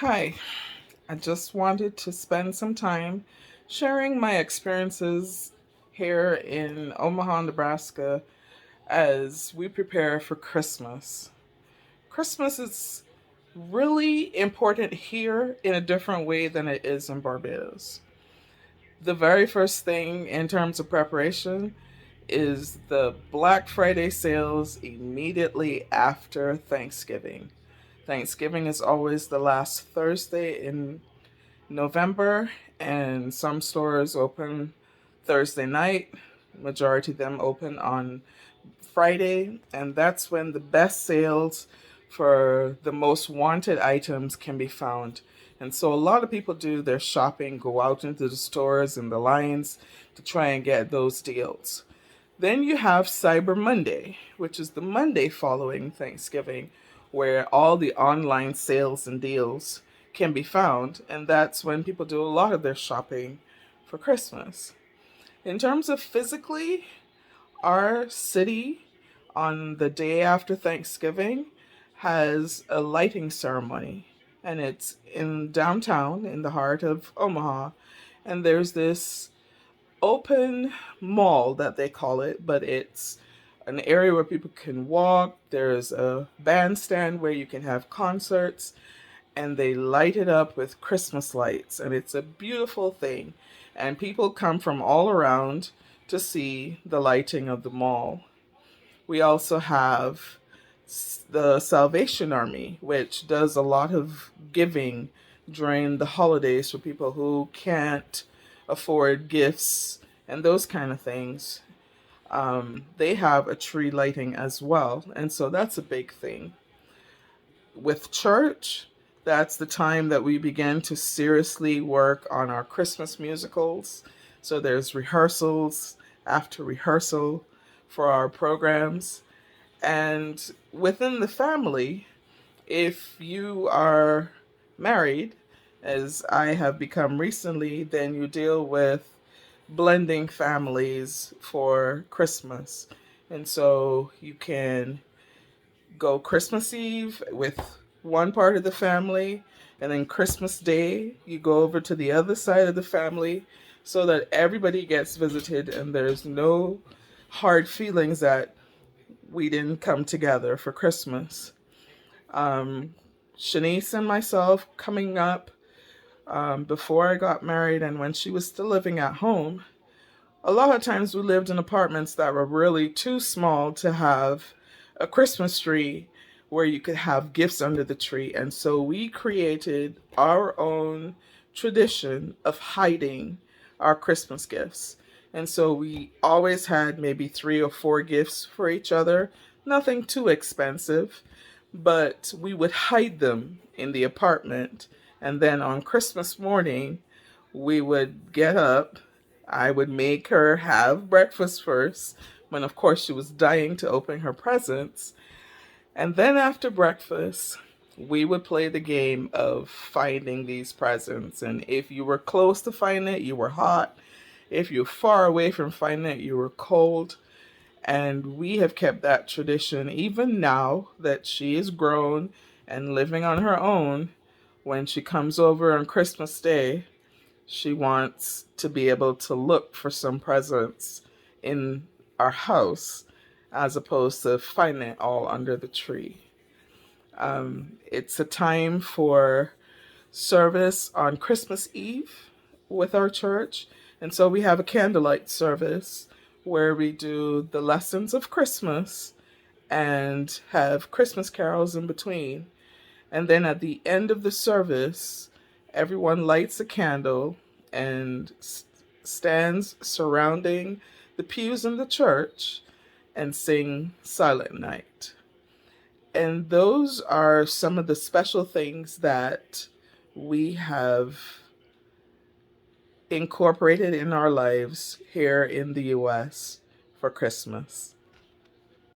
Hi, I just wanted to spend some time sharing my experiences here in Omaha, Nebraska as we prepare for Christmas. Christmas is really important here in a different way than it is in Barbados. The very first thing in terms of preparation is the Black Friday sales immediately after Thanksgiving. Thanksgiving is always the last Thursday in November, and some stores open Thursday night. Majority of them open on Friday, and that's when the best sales for the most wanted items can be found. And so a lot of people do their shopping, go out into the stores and the lines to try and get those deals. Then you have Cyber Monday, which is the Monday following Thanksgiving, where all the online sales and deals can be found, and that's when people do a lot of their shopping for Christmas. In terms of physically, our city on the day after Thanksgiving has a lighting ceremony, and it's in downtown in the heart of Omaha. And there's this open mall that they call it, but it's an area where people can walk. There's a bandstand where you can have concerts, and they light it up with Christmas lights, and it's a beautiful thing. And people come from all around to see the lighting of the mall. We also have the Salvation Army, which does a lot of giving during the holidays for people who can't afford gifts and those kind of things. They have a tree lighting as well, and so that's a big thing. With church, that's the time that we begin to seriously work on our Christmas musicals. So there's rehearsals after rehearsal for our programs. And within the family, if you are married, as I have become recently, then you deal with blending families for Christmas. And so you can go Christmas Eve with one part of the family, and then Christmas Day, you go over to the other side of the family so that everybody gets visited and there's no hard feelings that we didn't come together for Christmas. Um, Shanice and myself coming up before I got married and when she was still living at home, a lot of times we lived in apartments that were really too small to have a Christmas tree where you could have gifts under the tree. And so we created our own tradition of hiding our Christmas gifts. And so we always had maybe 3 or 4 gifts for each other, nothing too expensive, but we would hide them in the apartment. And then on Christmas morning, we would get up. I would make her have breakfast first, when of course she was dying to open her presents. And then after breakfast, we would play the game of finding these presents. And if you were close to finding it, you were hot. If you're far away from finding it, you were cold. And we have kept that tradition even now that she is grown and living on her own. When she comes over on Christmas Day, she wants to be able to look for some presents in our house as opposed to finding it all under the tree. It's a time for service on Christmas Eve with our church. And so we have a candlelight service where we do the lessons of Christmas and have Christmas carols in between. And then at the end of the service, everyone lights a candle and stands surrounding the pews in the church and sing Silent Night. And those are some of the special things that we have incorporated in our lives here in the US for Christmas.